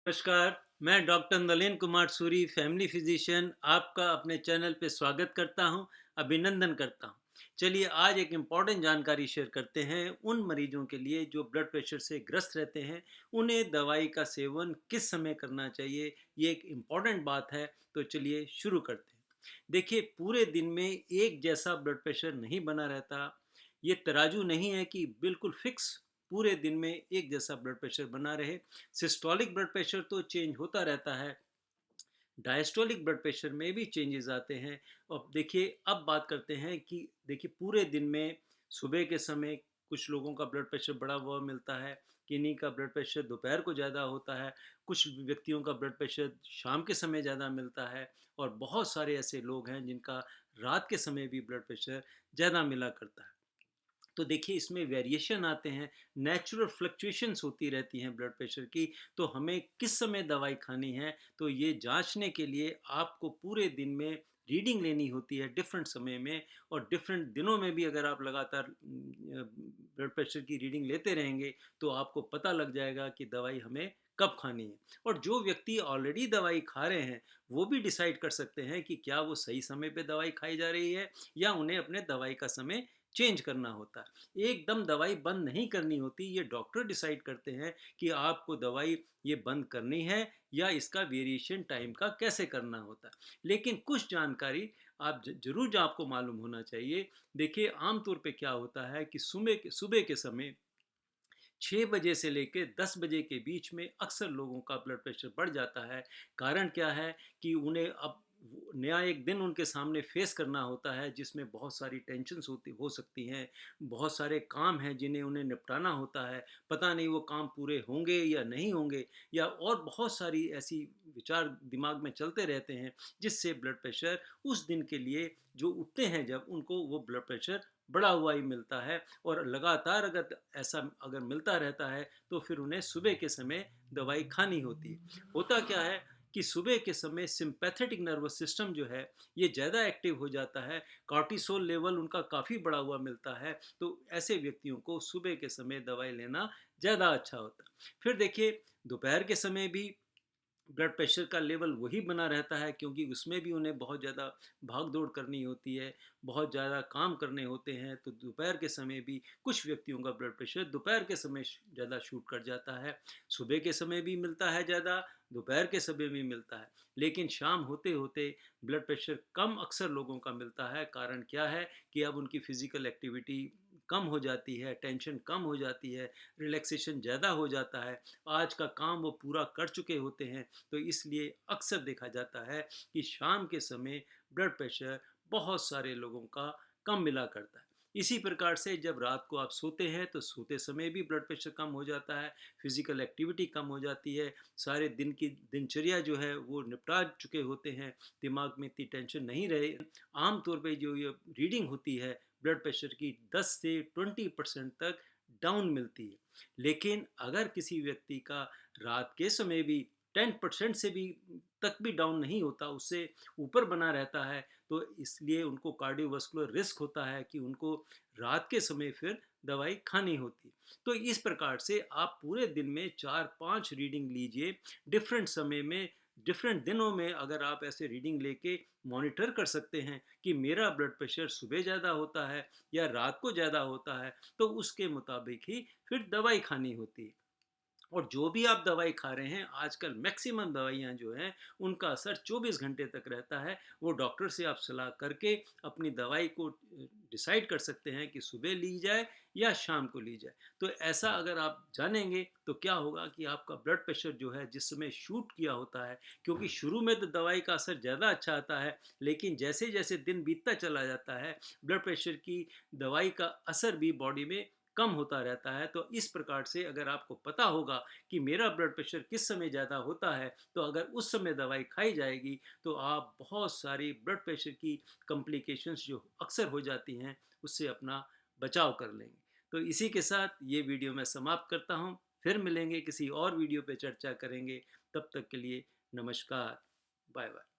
नमस्कार, मैं doctor Nalin Kumar Suri, family physician, आपका अपने चैनल पे स्वागत करता हूं, अभिनंदन करता हूं। चलिए आज एक इम्पॉर्टेंट जानकारी शेयर करते हैं उन मरीजों के लिए जो ब्लड प्रेशर से ग्रस्त रहते हैं। उन्हें दवाई का सेवन किस समय करना चाहिए, ये एक इम्पॉर्टेंट बात है। तो चलिए शुरू करते हैं। देखिए, पूरे दिन में एक जैसा ब्लड प्रेशर नहीं बना रहता। ये तराजू नहीं है कि बिल्कुल फिक्स पूरे दिन में एक जैसा ब्लड प्रेशर बना रहे। सिस्टोलिक ब्लड प्रेशर तो चेंज होता रहता है, डायस्टोलिक ब्लड प्रेशर में भी चेंजेस आते हैं। और देखिए, अब बात करते हैं कि देखिए पूरे दिन में सुबह के समय कुछ लोगों का ब्लड प्रेशर बढ़ा हुआ मिलता है, किन्हीं का ब्लड प्रेशर दोपहर को ज़्यादा होता है, कुछ व्यक्तियों का ब्लड प्रेशर शाम के समय ज़्यादा मिलता है, और बहुत सारे ऐसे लोग हैं जिनका रात के समय भी ब्लड प्रेशर ज़्यादा मिला करता है। तो देखिए, इसमें वेरिएशन आते हैं, नेचुरल फ्लक्चुएशंस होती रहती हैं ब्लड प्रेशर की। तो हमें किस समय दवाई खानी है, तो ये जांचने के लिए आपको पूरे दिन में रीडिंग लेनी होती है डिफरेंट समय में। और डिफरेंट दिनों में भी अगर आप लगातार ब्लड प्रेशर की रीडिंग लेते रहेंगे तो आपको पता लग जाएगा कि दवाई हमें कब खानी है। और जो व्यक्ति ऑलरेडी दवाई खा रहे हैं वो भी डिसाइड कर सकते हैं कि क्या वो सही समय पे दवाई खाई जा रही है या उन्हें अपने दवाई का समय चेंज करना होता है। एकदम दवाई बंद नहीं करनी होती, ये डॉक्टर डिसाइड करते हैं कि आपको दवाई ये बंद करनी है या इसका वेरिएशन टाइम का कैसे करना होता है। लेकिन कुछ जानकारी आप जरूर जो आपको मालूम होना चाहिए। देखिए, आमतौर पे क्या होता है कि सुबह के समय 6 बजे से लेकर 10 बजे के बीच में अक्सर लोगों का ब्लड प्रेशर बढ़ जाता है। कारण क्या है कि उन्हें अब नया एक दिन उनके सामने फेस करना होता है जिसमें बहुत सारी टेंशन्स होती हो सकती हैं, बहुत सारे काम हैं जिन्हें उन्हें निपटाना होता है। पता नहीं वो काम पूरे होंगे या नहीं होंगे, या और बहुत सारी ऐसी विचार दिमाग में चलते रहते हैं जिससे ब्लड प्रेशर उस दिन के लिए जो उठते हैं जब उनको वो ब्लड प्रेशर बढ़ा हुआ ही मिलता है। और लगातार अगर ऐसा अगर मिलता रहता है तो फिर उन्हें सुबह के समय दवाई खानी होती है। होता क्या है कि सुबह के समय सिंपैथेटिक नर्वस सिस्टम जो है ये ज़्यादा एक्टिव हो जाता है, कॉर्टिसोल लेवल उनका काफ़ी बढ़ा हुआ मिलता है। तो ऐसे व्यक्तियों को सुबह के समय दवाई लेना ज़्यादा अच्छा होता है। फिर देखिए, दोपहर के समय भी ब्लड प्रेशर का लेवल वही बना रहता है, क्योंकि उसमें भी उन्हें बहुत ज़्यादा भाग दौड़ करनी होती है, बहुत ज़्यादा काम करने होते हैं। तो दोपहर के समय भी कुछ व्यक्तियों का ब्लड प्रेशर दोपहर के समय ज़्यादा शूट कर जाता है। सुबह के समय भी मिलता है ज़्यादा, दोपहर के समय भी मिलता है। लेकिन शाम होते होते ब्लड प्रेशर कम अक्सर लोगों का मिलता है। कारण क्या है कि अब उनकी फिजिकल एक्टिविटी कम हो जाती है, टेंशन कम हो जाती है, रिलैक्सेशन ज़्यादा हो जाता है, आज का काम वो पूरा कर चुके होते हैं। तो इसलिए अक्सर देखा जाता है कि शाम के समय ब्लड प्रेशर बहुत सारे लोगों का कम मिला करता है। इसी प्रकार से जब रात को आप सोते हैं तो सोते समय भी ब्लड प्रेशर कम हो जाता है, फिजिकल एक्टिविटी कम हो जाती है, सारे दिन की दिनचर्या जो है वो निपटा चुके होते हैं, दिमाग में इतनी टेंशन नहीं रहे। आमतौर पे जो ये रीडिंग होती है ब्लड प्रेशर की 10 से 20% तक डाउन मिलती है। लेकिन अगर किसी व्यक्ति का रात के समय भी 10% से भी तक भी डाउन नहीं होता, उससे ऊपर बना रहता है, तो इसलिए उनको कार्डियोवास्कुलर रिस्क होता है कि उनको रात के समय फिर दवाई खानी होती है। तो इस प्रकार से आप पूरे दिन में 4-5 रीडिंग लीजिए डिफरेंट समय में, डिफरेंट दिनों में। अगर आप ऐसे रीडिंग लेके मॉनिटर कर सकते हैं कि मेरा ब्लड प्रेशर सुबह ज़्यादा होता है या रात को ज़्यादा होता है, तो उसके मुताबिक ही फिर दवाई खानी होती है। और जो भी आप दवाई खा रहे हैं, आजकल मैक्सिमम दवाइयाँ जो हैं उनका असर 24 घंटे तक रहता है। वो डॉक्टर से आप सलाह करके अपनी दवाई को डिसाइड कर सकते हैं कि सुबह ली जाए या शाम को ली जाए। तो ऐसा अगर आप जानेंगे तो क्या होगा कि आपका ब्लड प्रेशर जो है जिस समय शूट किया होता है, क्योंकि शुरू में तो दवाई का असर ज़्यादा अच्छा आता है, लेकिन जैसे जैसे दिन बीतता चला जाता है ब्लड प्रेशर की दवाई का असर भी बॉडी में कम होता रहता है। तो इस प्रकार से अगर आपको पता होगा कि मेरा ब्लड प्रेशर किस समय ज़्यादा होता है, तो अगर उस समय दवाई खाई जाएगी तो आप बहुत सारी ब्लड प्रेशर की कॉम्प्लिकेशंस जो अक्सर हो जाती हैं उससे अपना बचाव कर लेंगे। तो इसी के साथ ये वीडियो मैं समाप्त करता हूँ। फिर मिलेंगे, किसी और वीडियो पे चर्चा करेंगे। तब तक के लिए नमस्कार, बाय बाय।